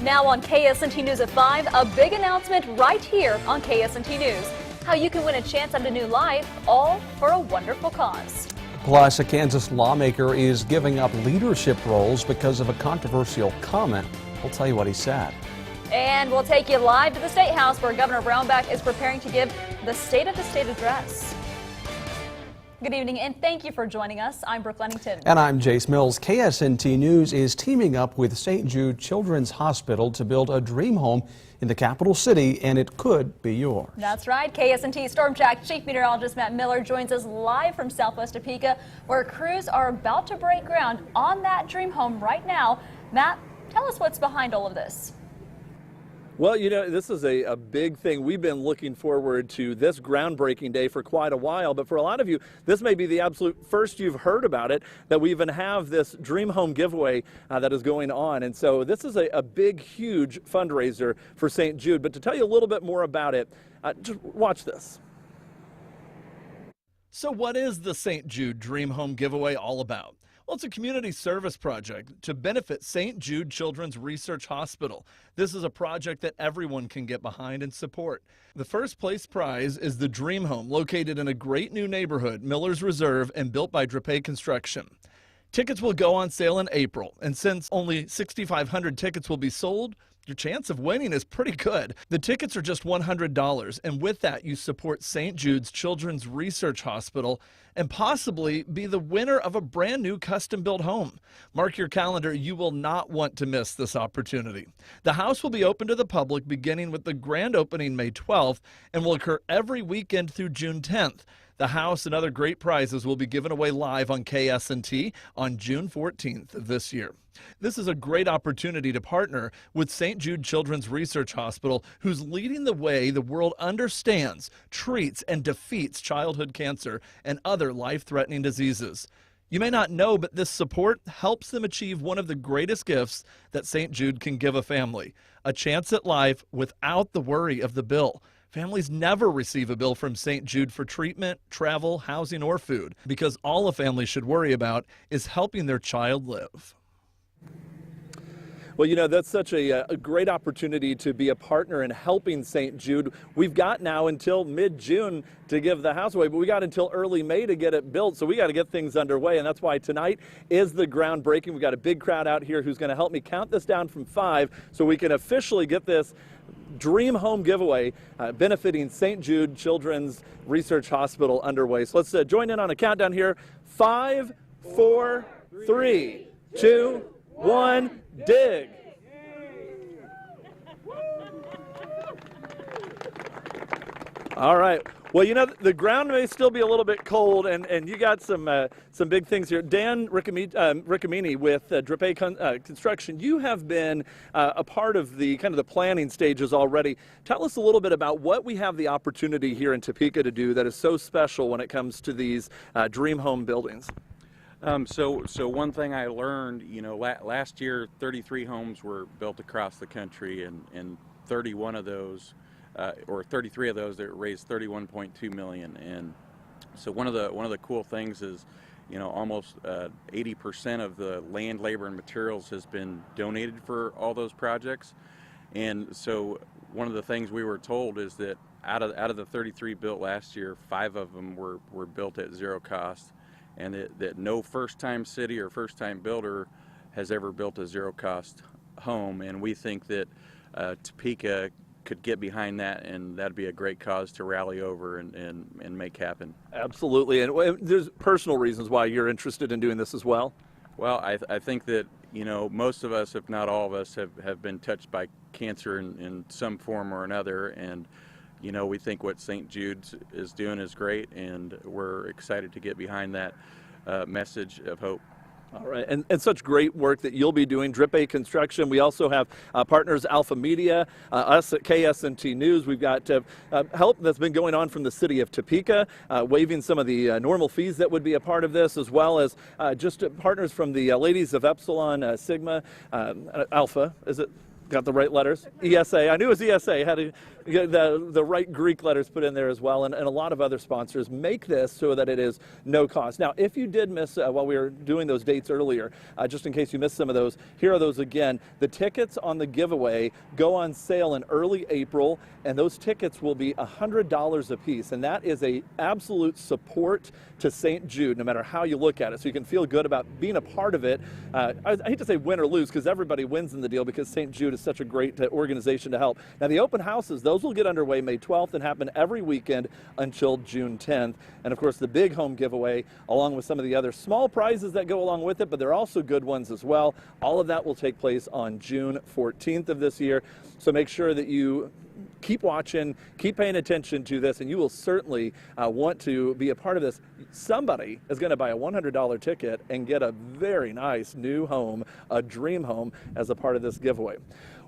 Now on KSNT News at 5, a big announcement right here on KSNT News. How you can win a chance at a new life, all for a wonderful cause. Plus, a Kansas lawmaker is giving up leadership roles because of a controversial comment. We'll tell you what he said. And we'll take you live to the State House where Governor Brownback is preparing to give the State of the State address. Good evening and thank you for joining us. I'm Brooke Lennington. And I'm Jace Mills. KSNT News is teaming up with St. Jude Children's Hospital to build a dream home in the capital city, and it could be yours. That's right. KSNT Storm Track Chief Meteorologist Matt Miller joins us live from Southwest Topeka, where crews are about to break ground on that dream home right now. Matt, tell us what's behind all of this. Well, you know, this is a big thing. We've been looking forward to this groundbreaking day for quite a while, but for a lot of you, this may be the absolute first you've heard about it, that we even have this Dream Home giveaway that is going on. And so this is a big, huge fundraiser for St. Jude. But to tell you a little bit more about it, just watch this. So what is the St. Jude Dream Home giveaway all about? Well, it's a community service project to benefit St. Jude Children's Research Hospital. This is a project that everyone can get behind and support. The first place prize is the Dream Home, located in a great new neighborhood, Miller's Reserve, and built by Drape Construction. Tickets will go on sale in April, and since only 6,500 tickets will be sold, your chance of winning is pretty good. The tickets are just $100, and with that, you support St. Jude's Children's Research Hospital and possibly be the winner of a brand new custom-built home. Mark your calendar. You will not want to miss this opportunity. The house will be open to the public beginning with the grand opening May 12th and will occur every weekend through June 10th. The house and other great prizes will be given away live on KSNT on June 14th of this year. This is a great opportunity to partner with St. Jude Children's Research Hospital, who's leading the way the world understands, treats, and defeats childhood cancer and other life-threatening diseases. You may not know, but this support helps them achieve one of the greatest gifts that St. Jude can give a family, a chance at life without the worry of the bill. Families never receive a bill from St. Jude for treatment, travel, housing, or food, because all a family should worry about is helping their child live. Well, you know, that's such a great opportunity to be a partner in helping St. Jude. We've got now until mid-June to give the house away, but we got until early May to get it built, so we got to get things underway, and that's why tonight is the groundbreaking. We've got a big crowd out here who's going to help me count this down from 5 so we can officially get this Dream Home giveaway benefiting St. Jude Children's Research Hospital underway. So let's join in on a countdown here. 5, 4, 3, 2, 1, dig. All right. Well, you know, the ground may still be a little bit cold, and you got some big things here. Dan Riccomini with Drape Construction, you have been a part of the kind of the planning stages already. Tell us a little bit about what we have the opportunity here in Topeka to do that is so special when it comes to these dream home buildings. So one thing I learned, you know, last year 33 homes were built across the country, and 31 of those, or 33 of those, that raised $31.2 million. And so one of the cool things is, you know, almost 80% of the land, labor, and materials has been donated for all those projects. And so one of the things we were told is that out of the 33 built last year, 5 of them were built at zero cost, and that no first-time city or first-time builder has ever built a zero-cost home. And we think that Topeka could get behind that, and that'd be a great cause to rally over and make happen. Absolutely. And there's personal reasons why you're interested in doing this as well? Well, I think that, you know, most of us, if not all of us, have been touched by cancer in some form or another, and you know, we think what St. Jude's is doing is great, and we're excited to get behind that message of hope. All right, and such great work that you'll be doing, Drape Construction. We also have partners Alpha Media, us at KSNT News. We've got help that's been going on from the city of Topeka, waiving some of the normal fees that would be a part of this, as well as just partners from the ladies of Epsilon Sigma Alpha. Is it? Got the right letters? ESA. I knew it was ESA. Had to the right Greek letters put in there as well, and a lot of other sponsors make this so that it is no cost. Now, if you did miss while we were doing those dates earlier, just in case you missed some of those, here are those again. The tickets on the giveaway go on sale in early April, and those tickets will be $100 a piece, and that is a absolute support to St. Jude, no matter how you look at it. So you can feel good about being a part of it. I hate to say win or lose, because everybody wins in the deal, because St. Jude is such a great organization to help. Now, the open houses, those will get underway May 12th and happen every weekend until June 10th. And of course, the big home giveaway, along with some of the other small prizes that go along with it, but they're also good ones as well. All of that will take place on June 14th of this year. So make sure that you keep watching, keep paying attention to this, and you will certainly want to be a part of this. Somebody is going to buy a $100 ticket and get a very nice new home, a dream home, as a part of this giveaway.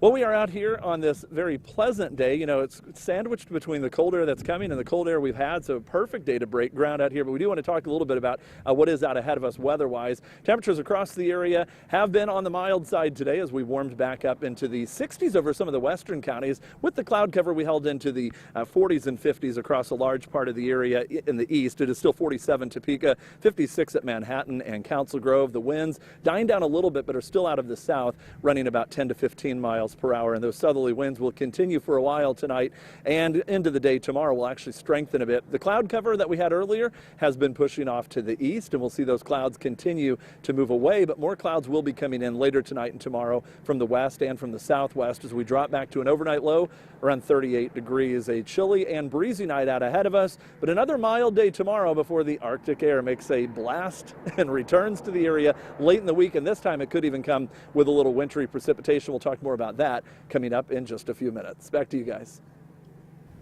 Well, we are out here on this very pleasant day. You know, it's sandwiched between the cold air that's coming and the cold air we've had, so a perfect day to break ground out here. But we do want to talk a little bit about what is out ahead of us weather-wise. Temperatures across the area have been on the mild side today as we warmed back up into the 60s over some of the western counties. With the cloud cover, we held into the 40s and 50s across a large part of the area in the east. It is still 47 Topeka, 56 at Manhattan and Council Grove. The winds dying down a little bit, but are still out of the south, running about 10 to 15 miles per hour, and those southerly winds will continue for a while tonight and into the day tomorrow will actually strengthen a bit. The cloud cover that we had earlier has been pushing off to the east, and we'll see those clouds continue to move away, but more clouds will be coming in later tonight and tomorrow from the west and from the southwest as we drop back to an overnight low around 38 degrees. A chilly and breezy night out ahead of us, but another mild day tomorrow before the Arctic air makes a blast and returns to the area late in the week, and this time it could even come with a little wintry precipitation. We'll talk more about that coming up in just a few minutes. Back to you guys.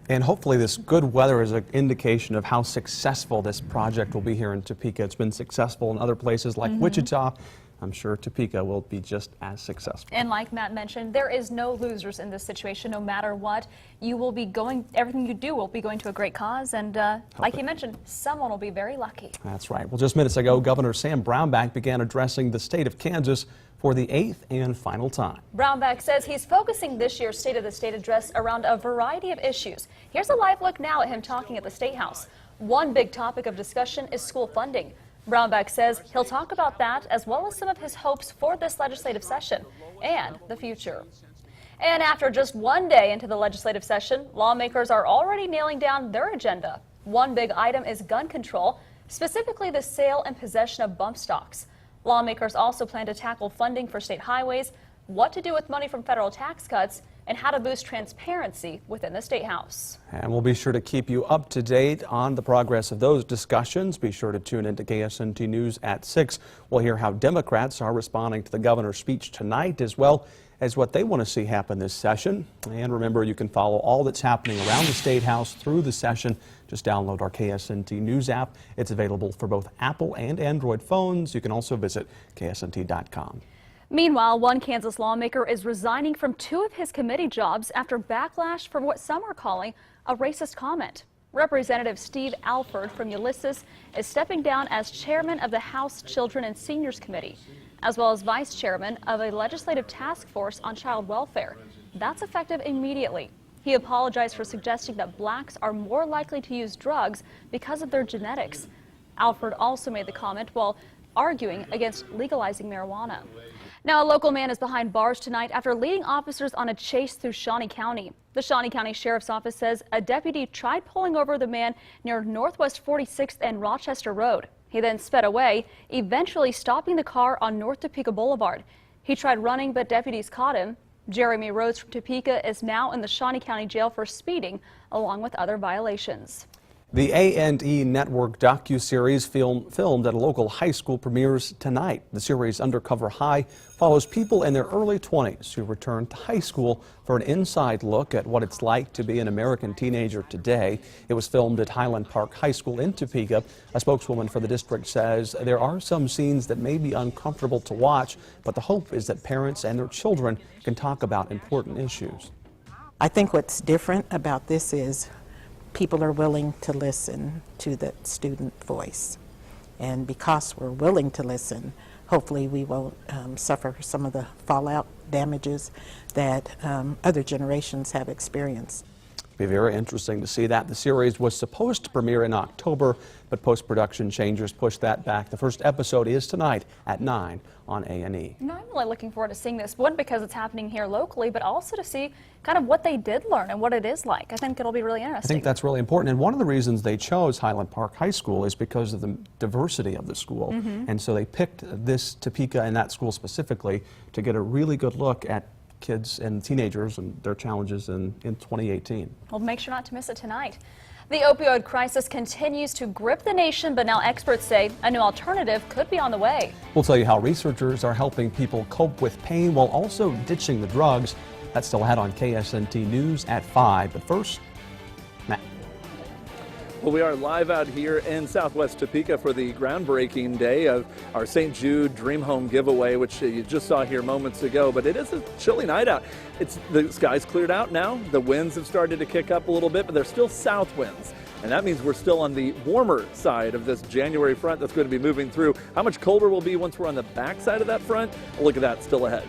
And hopefully this good weather is an indication of how successful this project will be here in Topeka. It's been successful in other places like Wichita. I'm sure Topeka will be just as successful. And like Matt mentioned, there is no losers in this situation. No matter what, you will be going, everything you do will be going to a great cause. And like he mentioned, someone will be very lucky. That's right. Well, just minutes ago, Governor Sam Brownback began addressing the state of Kansas for the 8th and final time. Brownback says he's focusing this year's State of the State address around a variety of issues. Here's a live look now at him talking at the State House. One big topic of discussion is school funding. Brownback says he'll talk about that as well as some of his hopes for this legislative session and the future. And after just one day into the legislative session, lawmakers are already nailing down their agenda. One big item is gun control, specifically the sale and possession of bump stocks. Lawmakers also plan to tackle funding for state highways, what to do with money from federal tax cuts, and how to boost transparency within the State House. And we'll be sure to keep you up to date on the progress of those discussions. Be sure to tune into KSNT News at 6. We'll hear how Democrats are responding to the governor's speech tonight, as well as what they want to see happen this session. And remember, you can follow all that's happening around the State House through the session. Just download our KSNT News app. It's available for both Apple and Android phones. You can also visit ksnt.com. Meanwhile, one Kansas lawmaker is resigning from 2 of his committee jobs after backlash for what some are calling a racist comment. Representative Steve Alford from Ulysses is stepping down as chairman of the House Children and Seniors Committee, as well as vice chairman of a legislative task force on child welfare. That's effective immediately. He apologized for suggesting that blacks are more likely to use drugs because of their genetics. Alford also made the comment while arguing against legalizing marijuana. Now, a local man is behind bars tonight after leading officers on a chase through Shawnee County. The Shawnee County Sheriff's Office says a deputy tried pulling over the man near Northwest 46th and Rochester Road. He then sped away, eventually stopping the car on North Topeka Boulevard. He tried running, but deputies caught him. Jeremy Rhodes from Topeka is now in the Shawnee County Jail for speeding, along with other violations. The A&E Network docuseries filmed at a local high school premieres tonight. The series Undercover High follows people in their early 20s who return to high school for an inside look at what it's like to be an American teenager today. It was filmed at Highland Park High School in Topeka. A spokeswoman for the district says there are some scenes that may be uncomfortable to watch, but the hope is that parents and their children can talk about important issues. I think what's different about this is people are willing to listen to the student voice. And because we're willing to listen, hopefully we won't suffer some of the fallout damages that other generations have experienced. Be very interesting to see that. The series was supposed to premiere in October, but post-production changes pushed that back. The first episode is tonight at 9 on A&E. I'm really looking forward to seeing this, one, because it's happening here locally, but also to see kind of what they did learn and what it is like. I think it'll be really I interesting. think that's really important. And one of the reasons they chose Highland Park High School is because of the diversity of the school. And so they picked this Topeka and that school specifically to get a really good look at kids and teenagers and their challenges in 2018. Well, make sure not to miss it tonight. The opioid crisis continues to grip the nation, but now experts say a new alternative could be on the way. We'll tell you how researchers are helping people cope with pain while also ditching the drugs. That's still ahead on KSNT News at 5. But first, Matt. Well, we are live out here in Southwest Topeka for the groundbreaking day of our St. Jude Dream Home giveaway, which you just saw here moments ago. But it is a chilly night out. The sky's cleared out now. The winds have started to kick up a little bit, but they're still south winds. And that means we're still on the warmer side of this January front that's going to be moving through. How much colder we'll be once we're on the back side of that front? A look at that still ahead.